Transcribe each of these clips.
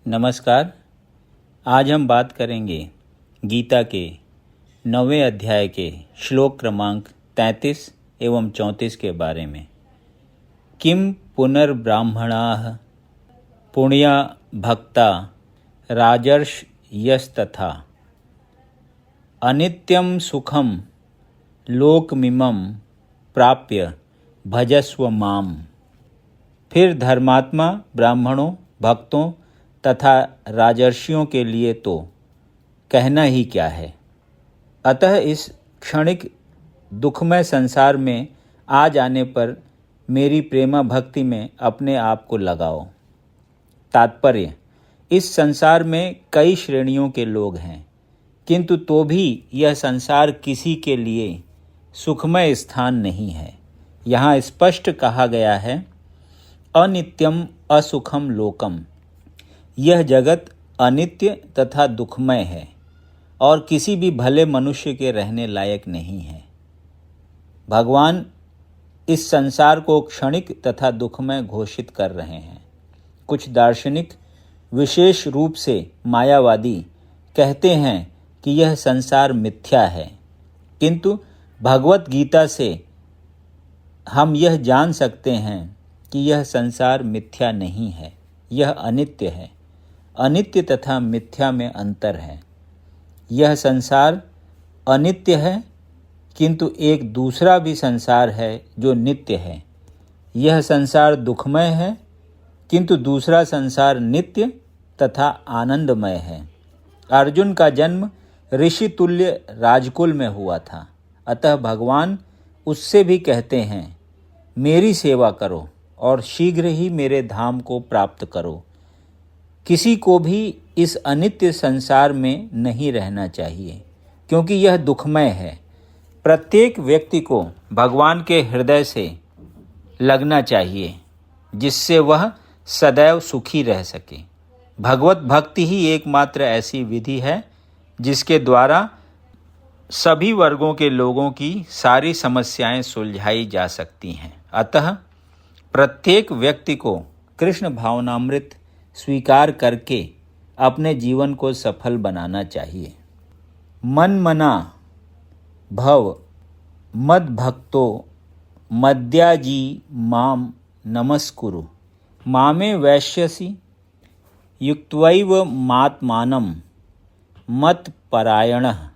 नमस्कार। आज हम बात करेंगे गीता के 9वें अध्याय के श्लोक क्रमांक 33 एवं 34 के बारे में। किम पुनर्ब्राह्मणाः पुण्या भक्ता राजर्षयस्तथा अनित्यं सुखम लोकमिमं प्राप्य भजस्व माम। फिर धर्मात्मा ब्राह्मणों, भक्तों तथा राजर्षियों के लिए तो कहना ही क्या है। अतः इस क्षणिक दुखमय संसार में आ जाने पर मेरी प्रेमा भक्ति में अपने आप को लगाओ। तात्पर्य, इस संसार में कई श्रेणियों के लोग हैं, किंतु तो भी यह संसार किसी के लिए सुखमय स्थान नहीं है। यहाँ स्पष्ट कहा गया है, अनित्यम असुखम लोकम। यह जगत अनित्य तथा दुखमय है और किसी भी भले मनुष्य के रहने लायक नहीं है। भगवान इस संसार को क्षणिक तथा दुखमय घोषित कर रहे हैं। कुछ दार्शनिक, विशेष रूप से मायावादी, कहते हैं कि यह संसार मिथ्या है, किंतु भगवत गीता से हम यह जान सकते हैं कि यह संसार मिथ्या नहीं है, यह अनित्य है। अनित्य तथा मिथ्या में अंतर है। यह संसार अनित्य है, किंतु एक दूसरा भी संसार है जो नित्य है। यह संसार दुखमय है, किंतु दूसरा संसार नित्य तथा आनंदमय है। अर्जुन का जन्म ऋषि तुल्य राजकुल में हुआ था, अतः भगवान उससे भी कहते हैं, मेरी सेवा करो और शीघ्र ही मेरे धाम को प्राप्त करो। किसी को भी इस अनित्य संसार में नहीं रहना चाहिए, क्योंकि यह दुखमय है। प्रत्येक व्यक्ति को भगवान के हृदय से लगना चाहिए, जिससे वह सदैव सुखी रह सके। भगवत भक्ति ही एकमात्र ऐसी विधि है जिसके द्वारा सभी वर्गों के लोगों की सारी समस्याएं सुलझाई जा सकती हैं। अतः प्रत्येक व्यक्ति को कृष्ण भावनामृत स्वीकार करके अपने जीवन को सफल बनाना चाहिए। मन मना भव मद भक्तो मद्याजी माम नमस्कुरु मामे वैश्यसि युक्त्वैव मात्मानं मत परायणः।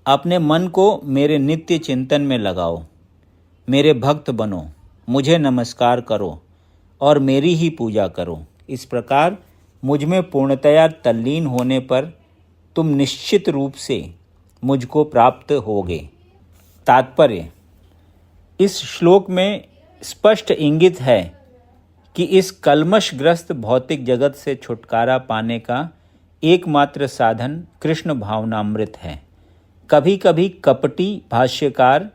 अपने मन को मेरे नित्य चिंतन में लगाओ, मेरे भक्त बनो, मुझे नमस्कार करो और मेरी ही पूजा करो। इस प्रकार मुझ में पूर्णतया तल्लीन होने पर तुम निश्चित रूप से मुझको प्राप्त होगे। तात्पर्य, इस श्लोक में स्पष्ट इंगित है कि इस कल्मशग्रस्त भौतिक जगत से छुटकारा पाने का एकमात्र साधन कृष्ण भावनामृत है। कभी कभी कपटी भाष्यकार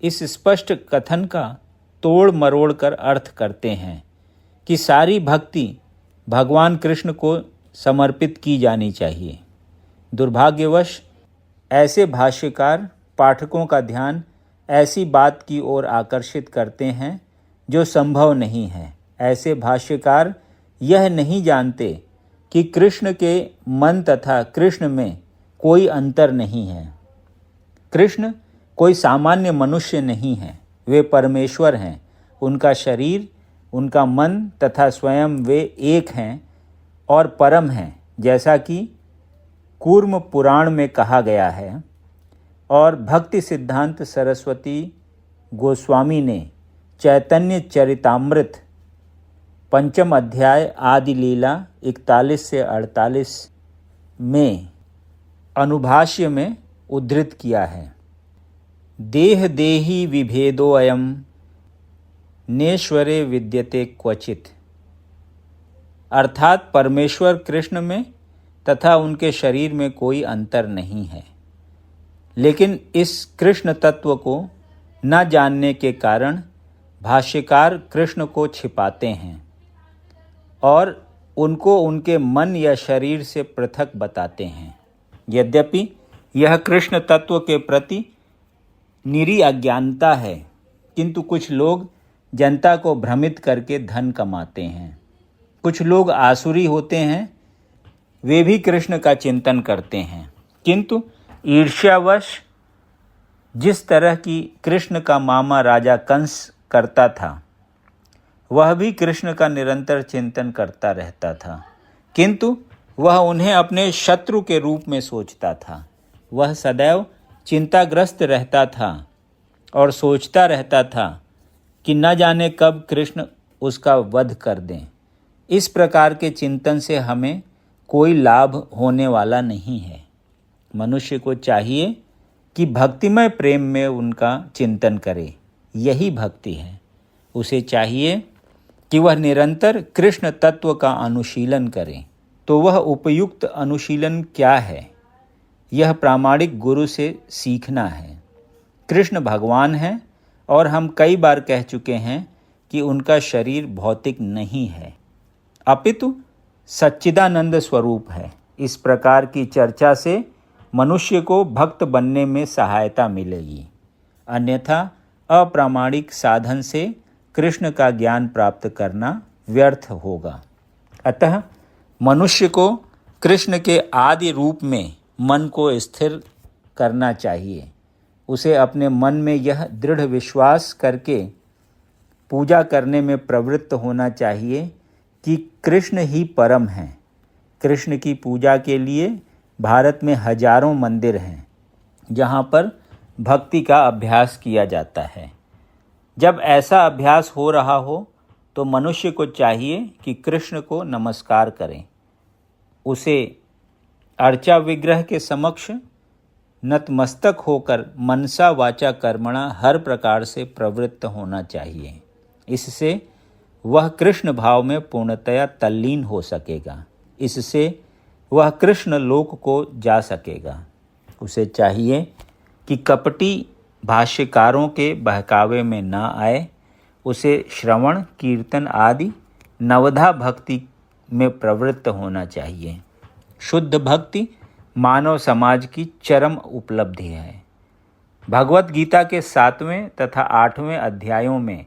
इस स्पष्ट कथन का तोड़ मरोड़ कर अर्थ करते हैं कि सारी भक्ति भगवान कृष्ण को समर्पित की जानी चाहिए। दुर्भाग्यवश ऐसे भाष्यकार पाठकों का ध्यान ऐसी बात की ओर आकर्षित करते हैं जो संभव नहीं है। ऐसे भाष्यकार यह नहीं जानते कि कृष्ण के मन तथा कृष्ण में कोई अंतर नहीं है। कृष्ण कोई सामान्य मनुष्य नहीं है, वे परमेश्वर हैं। उनका शरीर, उनका मन तथा स्वयं वे एक हैं और परम हैं, जैसा कि कूर्म पुराण में कहा गया है। और भक्ति सिद्धांत सरस्वती गोस्वामी ने चैतन्य चरितामृत 5 अध्याय आदि लीला 41 से 48 में अनुभाष्य में उद्धृत किया है। देह देही विभेदोऽयं नेश्वरे विद्यते क्वचित। अर्थात परमेश्वर कृष्ण में तथा उनके शरीर में कोई अंतर नहीं है, लेकिन इस कृष्ण तत्व को न जानने के कारण भाष्यकार कृष्ण को छिपाते हैं और उनको उनके मन या शरीर से पृथक बताते हैं। यद्यपि यह कृष्ण तत्व के प्रति निरी अज्ञानता है, किंतु कुछ लोग जनता को भ्रमित करके धन कमाते हैं। कुछ लोग आसुरी होते हैं, वे भी कृष्ण का चिंतन करते हैं, किंतु ईर्ष्यावश जिस तरह की कृष्ण का मामा राजा कंस करता था, वह भी कृष्ण का निरंतर चिंतन करता रहता था, किंतु वह उन्हें अपने शत्रु के रूप में सोचता था। वह सदैव चिंताग्रस्त रहता था और सोचता रहता था कि न जाने कब कृष्ण उसका वध कर दें। इस प्रकार के चिंतन से हमें कोई लाभ होने वाला नहीं है। मनुष्य को चाहिए कि भक्तिमय प्रेम में उनका चिंतन करे, यही भक्ति है। उसे चाहिए कि वह निरंतर कृष्ण तत्व का अनुशीलन करे। तो वह उपयुक्त अनुशीलन क्या है? यह प्रामाणिक गुरु से सीखना है। कृष्ण भगवान हैं और हम कई बार कह चुके हैं कि उनका शरीर भौतिक नहीं है, अपितु सच्चिदानंद स्वरूप है। इस प्रकार की चर्चा से मनुष्य को भक्त बनने में सहायता मिलेगी, अन्यथा अप्रामाणिक साधन से कृष्ण का ज्ञान प्राप्त करना व्यर्थ होगा। अतः मनुष्य को कृष्ण के आदि रूप में मन को स्थिर करना चाहिए। उसे अपने मन में यह दृढ़ विश्वास करके पूजा करने में प्रवृत्त होना चाहिए कि कृष्ण ही परम हैं। कृष्ण की पूजा के लिए भारत में हजारों मंदिर हैं जहाँ पर भक्ति का अभ्यास किया जाता है। जब ऐसा अभ्यास हो रहा हो तो मनुष्य को चाहिए कि कृष्ण को नमस्कार करें। उसे अर्चा विग्रह के समक्ष नतमस्तक होकर मनसा वाचा कर्मणा हर प्रकार से प्रवृत्त होना चाहिए। इससे वह कृष्ण भाव में पूर्णतया तल्लीन हो सकेगा। इससे वह कृष्ण लोक को जा सकेगा। उसे चाहिए कि कपटी भाष्यकारों के बहकावे में न आए। उसे श्रवण, कीर्तन आदि नवधा भक्ति में प्रवृत्त होना चाहिए। शुद्ध भक्ति मानव समाज की चरम उपलब्धि है। भगवत गीता के 7वें तथा 8वें अध्यायों में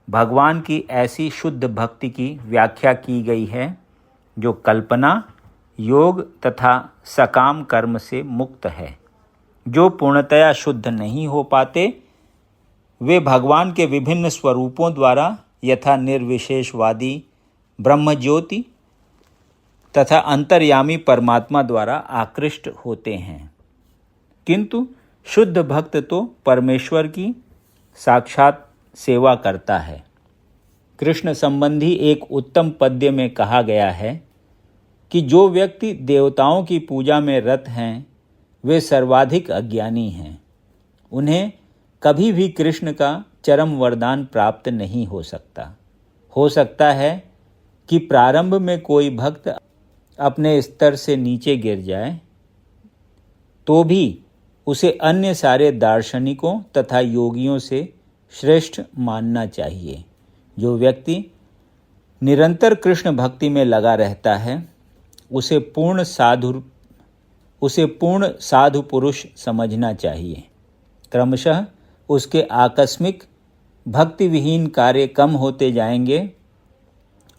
भगवान की ऐसी शुद्ध भक्ति की व्याख्या की गई है जो कल्पना, योग तथा सकाम कर्म से मुक्त है। जो पूर्णतया शुद्ध नहीं हो पाते, वे भगवान के विभिन्न स्वरूपों द्वारा यथा निर्विशेषवादी, ब्रह्मज्योति तथा अंतर्यामी परमात्मा द्वारा आकृष्ट होते हैं। किंतु शुद्ध भक्त तो परमेश्वर की साक्षात सेवा करता है। कृष्ण संबंधी एक उत्तम पद्य में कहा गया है कि जो व्यक्ति देवताओं की पूजा में रत हैं, वे सर्वाधिक अज्ञानी हैं। उन्हें कभी भी कृष्ण का चरम वरदान प्राप्त नहीं हो सकता। हो सकता है कि प्रारंभ में कोई भक्त अपने स्तर से नीचे गिर जाए, तो भी उसे अन्य सारे दार्शनिकों तथा योगियों से श्रेष्ठ मानना चाहिए। जो व्यक्ति निरंतर कृष्ण भक्ति में लगा रहता है, उसे पूर्ण साधु पुरुष समझना चाहिए। क्रमशः उसके आकस्मिक भक्ति विहीन कार्य कम होते जाएंगे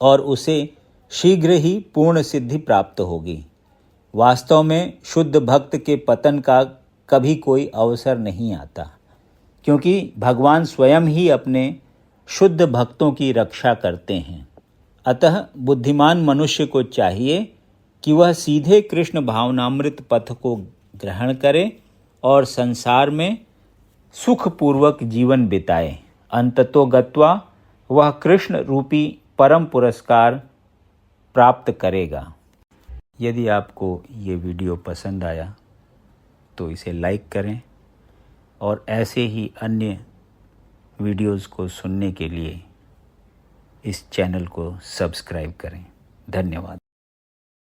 और उसे शीघ्र ही पूर्ण सिद्धि प्राप्त होगी। वास्तव में शुद्ध भक्त के पतन का कभी कोई अवसर नहीं आता, क्योंकि भगवान स्वयं ही अपने शुद्ध भक्तों की रक्षा करते हैं। अतः बुद्धिमान मनुष्य को चाहिए कि वह सीधे कृष्ण भावनामृत पथ को ग्रहण करे और संसार में सुखपूर्वक जीवन बिताए। अंततो गत्वा वह कृष्ण रूपी परम पुरस्कार प्राप्त करेगा। यदि आपको ये वीडियो पसंद आया तो इसे लाइक करें और ऐसे ही अन्य वीडियोज़ को सुनने के लिए इस चैनल को सब्सक्राइब करें। धन्यवाद।